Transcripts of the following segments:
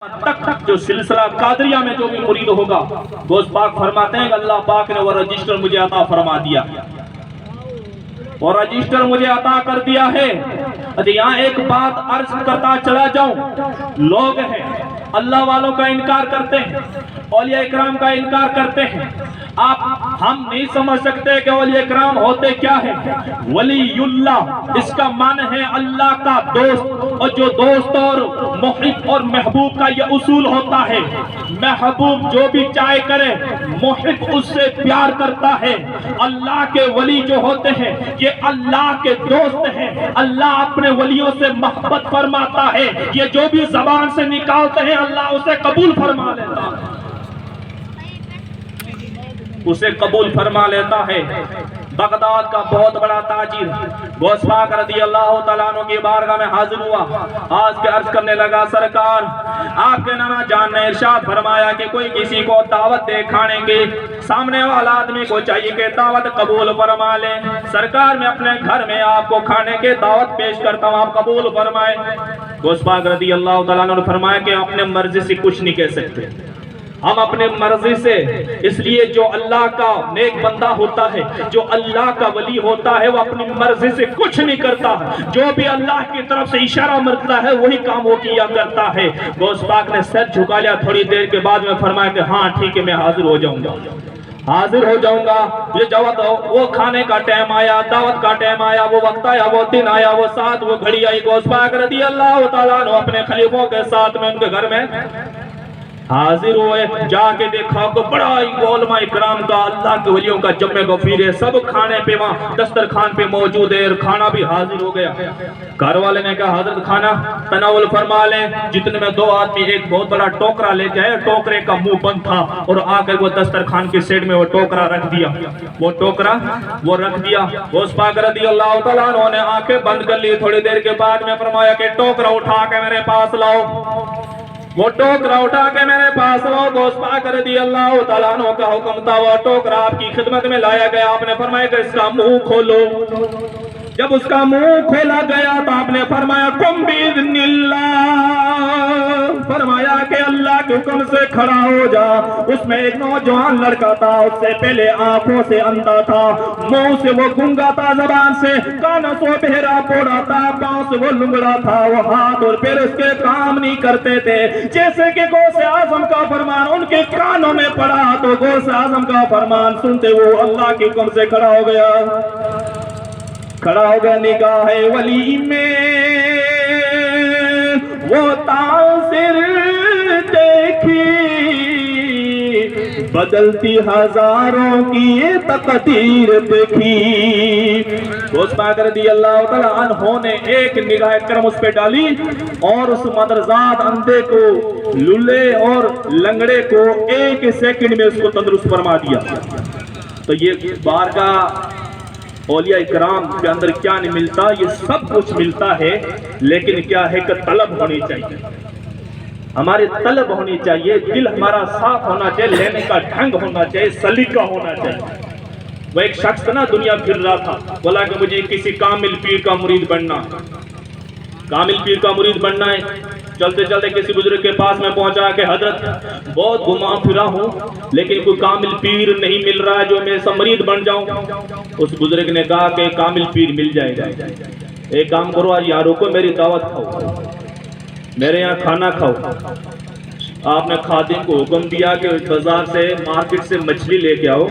تک جو سلسلہ قادریہ میں جو بھی مرید ہوگا دوست پاک فرماتے ہیں کہ اللہ پاک نے وہ رجسٹر مجھے عطا فرما دیا، وہ رجسٹر مجھے عطا کر دیا ہے۔ یہاں ایک بات عرض کرتا چلا جاؤں، لوگ ہیں اللہ والوں کا انکار کرتے ہیں، اولیاء اکرام کا انکار کرتے ہیں۔ ہم نہیں سمجھ سکتے کہ اولیاء اکرام ہوتے کیا ہیں۔ ولی اللہ اس کا معنی ہے اللہ کا دوست، اور جو دوست اور محب اور محبوب کا یہ اصول ہوتا ہے، محبوب جو بھی چاہے کرے، محب اس سے پیار کرتا ہے۔ اللہ کے ولی جو ہوتے ہیں یہ اللہ کے دوست ہیں، اللہ اپنے ولیوں سے محبت فرماتا ہے، یہ جو بھی زبان سے نکالتے ہیں اللہ اسے قبول فرما لیتا ہے، اسے قبول فرما لیتا ہے۔ بغداد کا بہت بڑا تاجر غوث پاک رضی اللہ تعالیٰ عنہ کی بارگاہ میں حاضر ہوا، آج کے عرض کرنے لگا سرکار آپ کے نانا جان نے ارشاد فرمایا کہ کوئی کسی کو دعوت دے کھانے کی، سامنے والا آدمی کو چاہیے کہ دعوت قبول فرما لے۔ سرکار میں اپنے گھر میں آپ کو کھانے کے دعوت پیش کرتا ہوں، آپ قبول فرمائے۔ غوث پاک رضی اللہ تعالیٰ عنہ نے فرمایا کہ اپنے مرضی سے کچھ نہیں کہہ سکتے، ہم اپنے مرضی سے، اس لیے جو اللہ کا نیک بندہ ہوتا ہے، جو اللہ کا ولی ہوتا ہے، وہ اپنی مرضی سے کچھ نہیں کرتا، جو بھی اللہ کی طرف سے اشارہ ملتا ہے وہی کام وہ کیا کرتا ہے۔ غوث پاک نے سر جھکا لیا، تھوڑی دیر کے بعد میں فرمایا کہ ہاں ٹھیک ہے میں حاضر ہو جاؤں گا، حاضر ہو جاؤں گا۔ وہ کھانے کا ٹائم آیا، دعوت کا ٹائم آیا، وہ وقت آیا، وہ دن آیا، وہ ساتھ وہ گھڑی آئی۔ غوث پاک رضی اللہ تعالیٰ عنہ اپنے خلیفوں کے ساتھ میں ان کے گھر میں حاضر ہوئے، جا کے دیکھا کہ بڑا علماء اکرام کا، اللہ کے ولیوں کا جمع غفیر ہے، سب کھانے پہ وہاں دسترخوان پہ موجود ہے، اور کھانا بھی حاضر ہو گیا۔ گھر والے نے کہا حضرت کھانا تناول فرما لیں۔ جتنے میں دو آدمی ایک بہت بڑا ٹوکرا لے کے آئے، ٹوکرے کا منہ بند تھا، اور آ کر وہ دسترخوان کی سیٹ میں وہ ٹوکرا رکھ دیا، وہ ٹوکرا وہ رکھ دیا۔ غوث پاک رضی اللہ تعالیٰ عنہ نے آنکھیں بند کر لی، تھوڑی دیر کے بعد میں فرمایا کہ ٹوکرا اٹھا کے میرے پاس لاؤ، وہ ٹوکرا اٹھا کے میرے پاس لاؤ۔ غوث پاک رضی اللہ تعالیٰ عنہ کا حکم تھا، وہ ٹوکرا آپ کی خدمت میں لایا گیا۔ آپ نے فرمایا کہ اس کا منہ کھولو۔ جب اس کا منہ کھولا گیا تو آپ نے فرمایا قم باذن اللہ، فرمایا کہ اللہ کے حکم سے کھڑا ہو جا۔ اس میں ایک نوجوان لڑکا تھا، اس سے پہلے آنکھوں سے اندھا تھا، منہ سے وہ گنگا تھا، زبان سے کانوں سے بہرا پوڑا تھا، پاؤں سے وہ لنگڑا تھا، وہ ہاتھ اور پیر اس کے کام نہیں کرتے تھے۔ جیسے کہ غوث اعظم کا فرمان ان کے کانوں میں پڑا تو غوث اعظم کا فرمان سنتے وہ اللہ کے حکم سے کھڑا ہو گیا، کھڑا ہو گیا۔ نگاہ ولی میں وہ تاثر دیکھی، بدلتی ہزاروں کی یہ تقدیر دیکھی۔ غوث پاک رضی اللہ تعالیٰ عنہ نے ایک نگاہ کرم اس پہ ڈالی، اور اس مدرزاد اندھے کو، للے اور لنگڑے کو ایک سیکنڈ میں اس کو تندرست فرما دیا۔ تو یہ بارگاہ اولیاء اکرام کے اندر کیا نہیں ملتا، یہ سب کچھ ملتا ہے، لیکن کیا ہے کہ طلب ہونی چاہیے، ہماری طلب ہونی چاہیے، دل ہمارا صاف ہونا چاہیے، لینے کا ڈھنگ ہونا چاہیے، سلیقہ ہونا چاہیے۔ وہ ایک شخص نا دنیا پھر رہا تھا، بولا کہ مجھے کسی کامل پیر کا مرید بننا، کامل پیر کا مرید بننا ہے۔ چلتے چلتے کسی بزرگ کے پاس میں پہنچا کہ حضرت بہت گھما پھرا ہوں لیکن کوئی کامل پیر نہیں مل رہا ہے جو میں سب مرید بن جاؤں۔ اس بزرگ نے کہا کہ کامل پیر مل جائے گا، ایک کام کرو آج یہاں رکو، میری دعوت کھاؤ، میرے یہاں کھانا کھاؤ۔ آپ نے خادم کو حکم دیا کہ بازار سے مارکیٹ سے مچھلی لے کے آؤ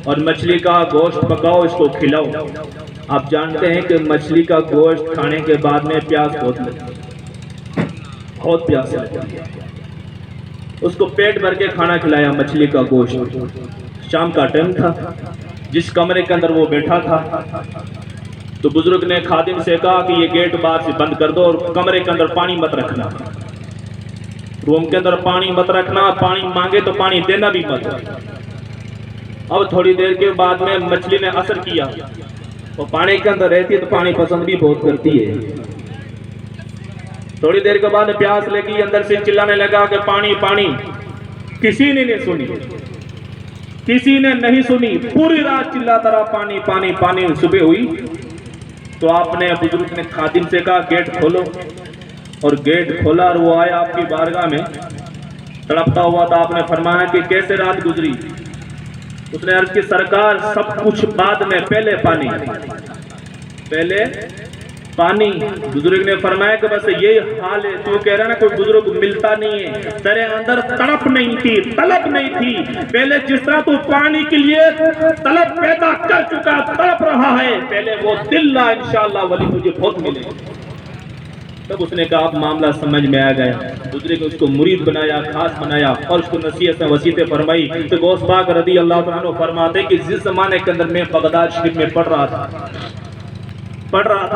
اور مچھلی کا گوشت پکاؤ، اس کو کھلاؤ۔ آپ جانتے ہیں کہ مچھلی کا گوشت کھانے کے بعد میں پیاس بہت لگتی ہے، بہت پیاس لگتی ہے۔ اس کو پیٹ بھر کے کھانا کھلایا، مچھلی کا گوشت۔ شام کا ٹائم تھا، جس کمرے کے اندر وہ بیٹھا تھا تو بزرگ نے خادم سے کہا کہ یہ گیٹ باہر سے بند کر دو اور کمرے کے اندر پانی مت رکھنا، روم کے اندر پانی مت رکھنا، پانی مانگے تو پانی دینا بھی مت۔ اب تھوڑی دیر کے بعد میں مچھلی نے اثر کیا، وہ پانی کے اندر رہتی ہے تو پانی پسند بھی بہت کرتی ہے۔ تھوڑی دیر کے بعد پیاس لگی، اندر سے چلانے لگا کہ پانی پانی۔ کسی نے نہیں سنی، کسی نے نہیں سنی، پوری رات چلاتا رہا پانی پانی پانی۔ صبح ہوئی تو آپ نے بزرگ نے خادم سے کہا گیٹ کھولو، اور گیٹ کھولا اور وہ آیا آپ کی بارگاہ میں تڑپتا ہوا تھا. آپ نے فرمایا کہ کیسے رات گزری؟ اس نے عرض کی سرکار سب کچھ بعد میں، پہلے پانی، پہلے پانی. بزرگ نے فرمایا کہ بس یہی حال ہے. تو کہہ رہا نا کوئی بزرگ ملتا نہیں ہے، تیرے اندر تڑپ نہیں تھی، طلب نہیں تھی. پہلے جس طرح تو پانی کے لیے طلب پیدا کر چکا، تڑپ رہا ہے، پہلے وہ دل لا، انشاءاللہ ولی تجھے بہت ملے. تب اس نے کہا اب معاملہ سمجھ میں آ گیا. بزرگ نے اس کو مرید بنایا، خاص بنایا اور اس کو نصیحت سے وصیتیں فرمائی. تو غوث پاک رضی اللہ تعالیٰ عنہ فرماتے کہ جس زمانے کے اندر میں بغداد شریف میں پڑھ رہا تھا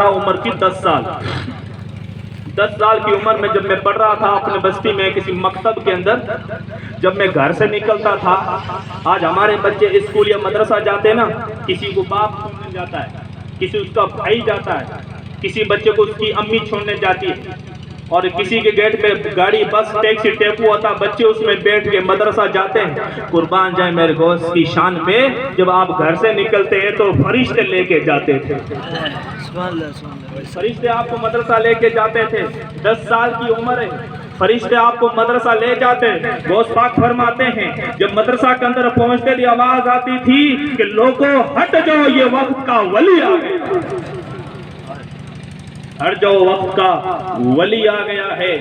عمر کی 10 سال. 10 سال کی عمر میں جب میں پڑھ رہا تھا اپنے بستی میں کسی مکتب کے اندر، جب میں گھر سے نکلتا تھا، آج ہمارے بچے اسکول یا مدرسہ جاتے ہیں نا، کسی کو باپ چھوڑنے جاتا ہے، کسی اس کا بھائی جاتا ہے، کسی بچے کو اس کی امی چھوڑنے جاتی ہے، اور کسی کے گیٹ پہ گاڑی، بس، ٹیکسی، ٹیمپو ہوتا، بچے اس میں بیٹھ کے مدرسہ جاتے ہیں. قربان جائے میرے غوث کی شان پہ، جب آپ گھر سے نکلتے ہیں تو فرشتے لے کے جاتے تھے. فرشتے آپ کو مدرسہ لے کے جاتے تھے. 10 سال کی عمر ہے، فرشتے آپ کو مدرسہ لے جاتے. غوث پاک فرماتے ہیں جب مدرسہ کے اندر پہنچتے تھی آواز آتی تھی کہ لوگوں ہٹ جاؤ، یہ وقت کا ولی آ گیا، ہر جو وقت کا ولی آ گیا ہے.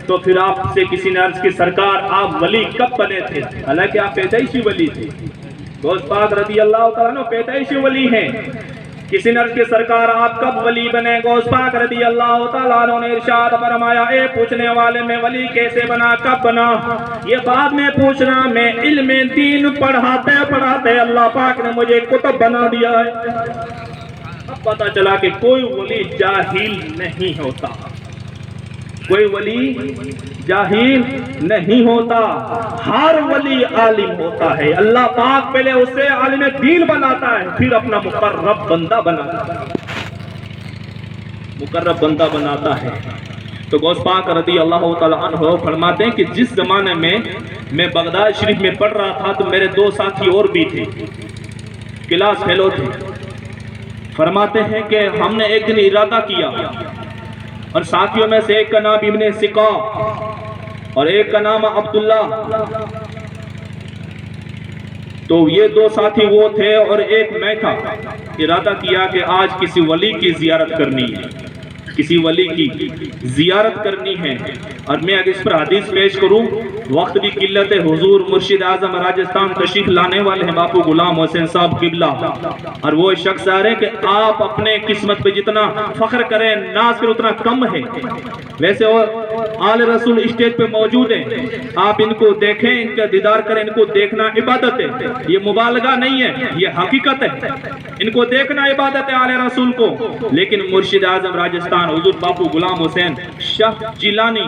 تو پھر آپ سے کسی نے عرض کی سرکار آپ ولی کب بنے تھے؟ حالانکہ آپ پیدائشی ولی تھے. غوث پاک رضی اللہ تعالیٰ عنہ پیدائشی ولی ہیں. کسی نے عرض کی سرکار آپ کب ولی بنے؟ غوث پاک رضی اللہ تعالیٰ عنہ نے ارشاد فرمایا اے پوچھنے والے میں ولی کیسے بنا، کب بنا، یہ بعد میں پوچھنا. میں علم دین پڑھاتے اللہ پاک نے مجھے کتب بنا دیا ہے. اب پتا چلا کہ کوئی ولی جاہل نہیں ہوتا، کوئی ولی جاہل نہیں ہوتا، ہر ولی عالم ہوتا ہے. اللہ پاک پہلے اسے عالم دین بناتا ہے، پھر اپنا مقرب بندہ بناتا ہے. تو غوث پاک رضی اللہ تعالیٰ عنہ فرماتے ہیں کہ جس زمانے میں بغداد شریف میں پڑھ رہا تھا تو میرے 2 ساتھی اور بھی تھے، کلاس فیلو تھے. فرماتے ہیں کہ ہم نے ایک دن ارادہ کیا، اور ساتھیوں میں سے ایک کا نام ابن سقا اور ایک کا نام عبداللہ. تو یہ 2 ساتھی وہ تھے اور ایک میں تھا. ارادہ کیا کہ آج کسی ولی کی زیارت کرنی ہے، کسی ولی کی زیارت کرنی ہے. اور میں اگر اس پر حدیث پیش کروں، وقت بھی قلت ہے. حضور مرشد اعظم راجستھان تشریف لانے والے ہیں باپو غلام حسین صاحب قبلہ، اور وہ شخص آ رہے ہیں کہ آپ اپنے قسمت پہ جتنا فخر کریں، ناز کریں، اتنا کم ہے. ویسے آل رسول اسٹیج پہ موجود ہیں، آپ ان کو دیکھیں، ان کا دیدار کریں. ان کو دیکھنا عبادت ہے، یہ مبالغہ نہیں ہے، یہ حقیقت ہے. ان کو دیکھنا عبادت ہے آل رسول کو. لیکن مرشد اعظم راجستھان حضور باپو غلام حسین شاہ جیلانی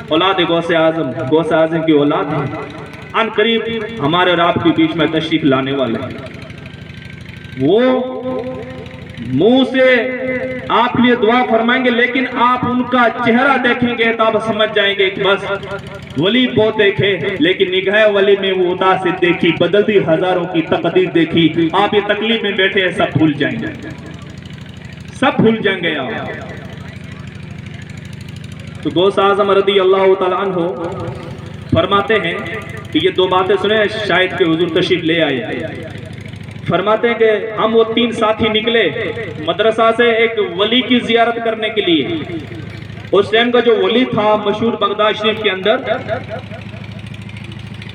اولاد غوث اعظم کی اولاد ہے. ان قریب ہمارے اور آپ کے بیچ میں تشریف لانے والے ہیں. وہ منہ سے آپ کے لیے دعا فرمائیں گے، لیکن آپ ان کا چہرہ دیکھیں گے تو آپ سمجھ جائیں گے کہ بس ولی بہت دیکھے، لیکن نگاہ ولی میں وہ اداس دیکھی، بدلتی ہزاروں کی تقدیر دیکھی. آپ یہ تکلیف میں بیٹھے ہیں، سب بھول جائیں گے، سب بھول جائیں گے آپ. تو غوث اعظم رضی اللہ تعالیٰ عنہ فرماتے ہیں کہ یہ 2 باتیں سنیں، شاید کہ حضور تشریف لے آئے. فرماتے ہیں کہ ہم وہ 3 ساتھی نکلے مدرسہ سے ایک ولی کی زیارت کرنے کے لیے. اس ٹائم کا جو ولی تھا مشہور بغداد شریف کے اندر،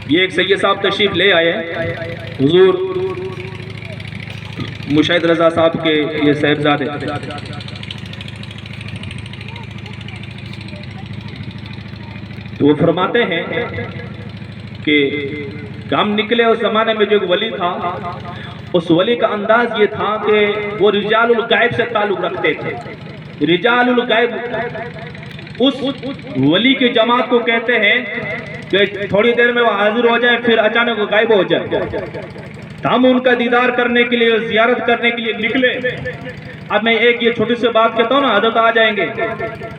یہ ایک سید صاحب تشریف لے آئے، حضور مشاہد رضا صاحب کے یہ صاحبزادے. تو وہ فرماتے ہیں کہ ہم نکلے. اس زمانے میں جو ایک ولی تھا، اس ولی کا انداز یہ تھا کہ وہ رجال الغیب سے تعلق رکھتے تھے. رجال الغیب اس ولی کی جماعت کو کہتے ہیں کہ تھوڑی دیر میں وہ حاضر ہو جائے پھر اچانک وہ غائب ہو جائے. ہم ان کا دیدار کرنے کے لیے، زیارت کرنے کے لیے نکلے. اب میں ایک یہ چھوٹی سی بات کہتا ہوں نا، ادب آ جائیں گے.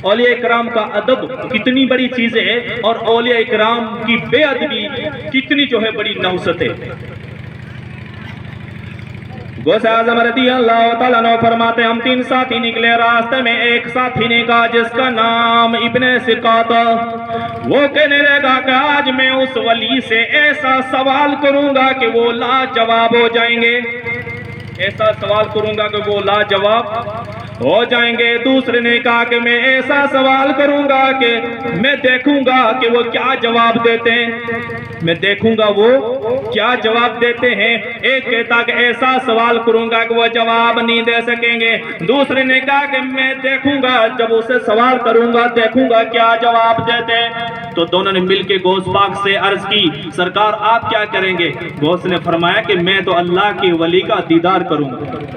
اولیاء اکرام کا ادب کتنی بڑی چیز ہے، اور اولیاء اکرام کی بے ادبی کتنی جو ہے بڑی نحوست ہے. غوث اعظم رضی اللہ تعالیٰ عنہ فرماتے ہم 3 ساتھی نکلے راستے میں ایک ساتھی نے کہا جس کا نام ابن سکا تھا، وہ کہنے لگا کہ آج میں اس ولی سے ایسا سوال کروں گا کہ وہ لاجواب ہو جائیں گے، ایسا سوال کروں گا کہ وہ لاجواب ہو جائیں گے۔ دوسرے نے کہا کہ میں ایسا سوال کروں گا کہ میں دیکھوں گا کہ وہ کیا جواب دیتے ہیں، میں دیکھوں گا وہ کیا جواب دیتے ہیں۔ ایک کہتا کہ ایسا سوال کروں گا کہ وہ جواب نہیں دے سکیں گے۔ دوسرے نے کہا کہ میں دیکھوں گا، جب اسے سوال کروں گا دیکھوں گا کیا جواب دیتے ہیں۔ تو دونوں نے مل کے غوث پاک سے عرض کی سرکار آپ کیا کریں گے؟ غوث نے فرمایا کہ میں تو اللہ کے ولی کا دیدار کروں گا،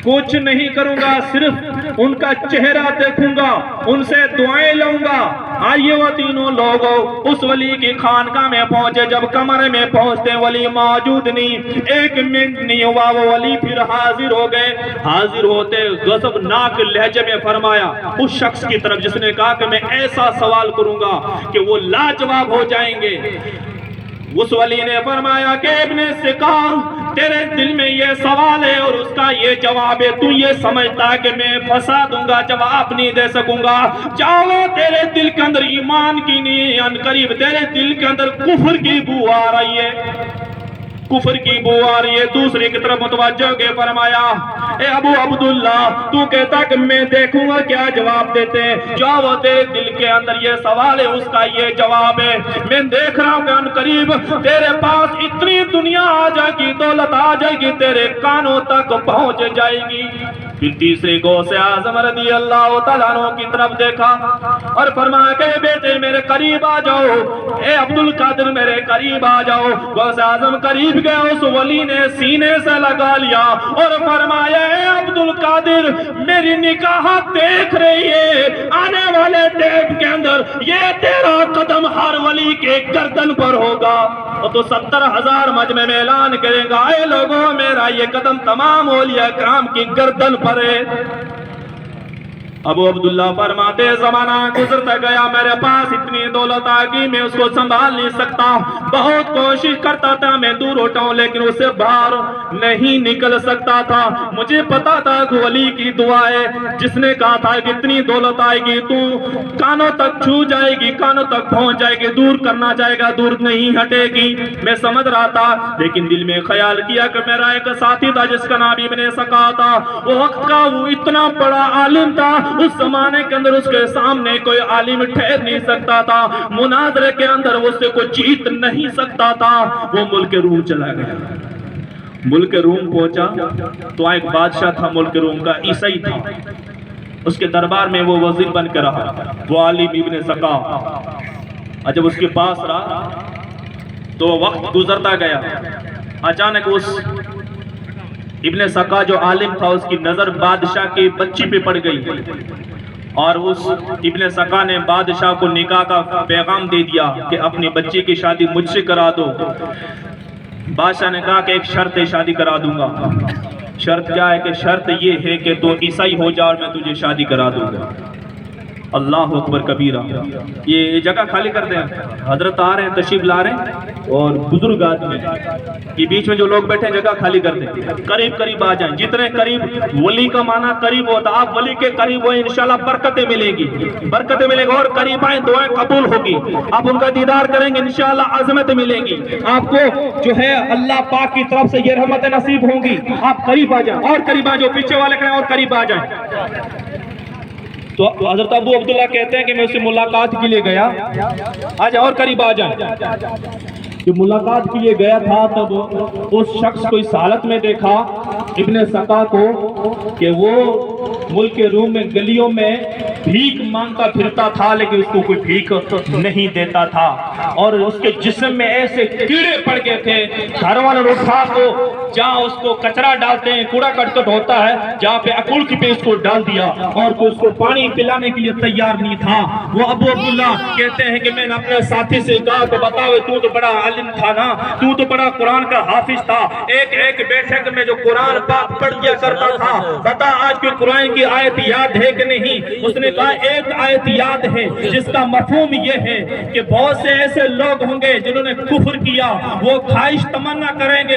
کچھ نہیں کروں گا، صرف ان کا چہرہ دیکھوں گا، ان سے دعائیں لوں گا۔ آئیے وہ تینوں لوگ اس ولی کی خانقاہ میں پہنچے، جب کمرے میں پہنچتے ولی موجود نہیں، 1 منٹ نہیں ہوا وہ ولی پھر حاضر ہو گئے۔ حاضر ہوتے غضبناک لہجے میں فرمایا اس شخص کی طرف جس نے کہا کہ میں ایسا سوال کروں گا کہ وہ لاجواب ہو جائیں گے۔ اس ولی نے فرمایا کہ ابن سکا تیرے دل میں یہ سوال ہے اور اس کا یہ جواب ہے، تو یہ سمجھتا ہے کہ میں پھنسا دوں گا، جواب نہیں دے سکوں گا۔ جاؤ تیرے دل کے اندر ایمان کی نہیں، ان قریب تیرے دل کے اندر کفر کی بو آ رہی ہے، کفر کی بو آ رہی ہے۔ دوسرے کی طرف متوجہ کے فرمایا اے ابو عبداللہ تو کہتا کہ میں دیکھوں گا کیا جواب دیتے ہیں، جاؤ تیرے دل کے اندر یہ سوال ہے اس کا یہ جواب ہے۔ میں دیکھ رہا ہوں کہ ان قریب تیرے پاس اتنی دنیا آ جائے گی، دولت آ جائے گی، تیرے کانوں تک پہنچ جائے گی۔ پھر تیسرے غوث اعظم رضی اللہ تعالیٰ عنہ کی طرف دیکھا اور فرمایا کہ بیٹے میرے قریب آ جاؤ، اے عبد القادر میرے قریب آ جاؤ۔ غوث اعظم قریب گئے، اس ولی نے سینے سے لگا لیا اور فرمایا اے عبد القادر میری نگاہ دیکھ رہی ہے، آنے والے ٹائم کے اندر یہ تیرا قدم ہر ولی کے گردن پر ہوگا، تو 70,000 مجمع میں اعلان کرے گا اے لوگوں میرا یہ قدم تمام اولیاء کرام کی گردن پر ہے۔ ابو عبداللہ فرماتے زمانہ گزرتا گیا، میرے پاس اتنی دولت آ گئی میں اس کو سنبھال نہیں سکتا، بہت کوشش کرتا تھا میں دور اٹھاؤں لیکن اس سے باہر نہیں نکل سکتا تھا۔ مجھے پتا تھا کہ ولی کی دعا ہے جس نے کہا تھا کہ اتنی دولت آئے گی تو کانوں تک چھو جائے گی، کانوں تک پہنچ جائے گی، دور کرنا چاہے گا دور نہیں ہٹے گی۔ میں سمجھ رہا تھا لیکن دل میں خیال کیا کہ میرا ایک ساتھی تھا جس کا نام ابن سکا تھا، وہ وقت کا وہ اتنا بڑا عالم تھا، اس زمانے کے اندر اس کے سامنے کوئی عالم ٹھہر نہیں سکتا تھا، مناظرے کے اندر وہ سے کوئی جیت نہیں سکتا تھا۔ وہ ملک روم چلا گیا، ملک روم پہنچا تو ایک بادشاہ تھا ملک روم کا، عیسائی تھا، اس کے دربار میں وہ وزیر بن کے رہا، وہ عالم ابن سکا۔ جب اس کے پاس رہا تو وقت گزرتا گیا، اچانک اس ابن سکا جو عالم تھا اس کی نظر بادشاہ کی بچی پہ پڑ گئی اور اس ابن سکا نے بادشاہ کو نکاح کا پیغام دے دیا کہ اپنی بچی کی شادی مجھ سے کرا دو۔ بادشاہ نے کہا کہ ایک شرط ہے شادی کرا دوں گا۔ شرط کیا ہے؟ کہ شرط یہ ہے کہ تو عیسائی ہو جا اور میں تجھے شادی کرا دوں گا۔ اللہ اکبر کبیرہ۔ یہ جگہ خالی کر دیں، حضرت آ رہے ہیں تشریف لا رہے ہیں اور بزرگ آدمی یہ بیچ میں جو لوگ بیٹھے ہیں جگہ خالی کر دیں، قریب قریب آ جائیں، جتنے قریب، ولی کا معنی قریب ہوتا، آپ ولی کے قریب ہوئے انشاءاللہ برکتیں ملے گی، برکتیں ملے گی، اور قریب آئیں دعائیں قبول ہوگی، آپ ان کا دیدار کریں گے انشاءاللہ عظمت ملے گی، آپ کو جو ہے اللہ پاک کی طرف سے یہ رحمت نصیب ہوں گی۔ آپ قریب آ جائیں اور قریب آ جائیں، پچھے والے کریں اور قریب آ جائیں۔ تو حضرت ابو عبداللہ کہتے ہیں کہ میں اسے ملاقات کے لیے گیا، آج اور قریب آ جائیں، جب ملاقات کے لیے گیا تھا تب اس شخص کو اس حالت میں دیکھا ابن سکا کو کہ وہ ملک روم میں گلیوں میں بھیک مانگتا پھرتا تھا لیکن اس کو کوئی بھیک نہیں دیتا تھا، اور اس کے جسم میں ایسے کیڑے پڑ گئے تھے، گھر والوں نے اٹھا کو جہاں اس کو کچرا ڈالتے ہیں، کوڑا کرکٹ ہوتا ہے، جہاں پہ اکول کی پہ اس کو ڈال دیا، اور کوئی اس کو پانی پلانے کے لیے تیار نہیں تھا۔ وہ ابو عبداللہ کہتے ہیں کہ میں نے اپنے ساتھی سے کہا کہ بتاؤ تو تو بڑا عالم تھا نا، تو تو بڑا قرآن کا حافظ تھا، ایک ایک بیٹھک میں جو قرآن پاک پڑھ دیا کرتا تھا، بتا آج کوئی قرآن کی آیت یاد ہے کہ نہیں؟ اس نے کہا ایک آیت یاد ہے جس کا مفہوم یہ ہے کہ بہت سے ایسے لوگ ہوں گے جنہوں نے کفر کیا، وہ خواہش تمنا کریں گے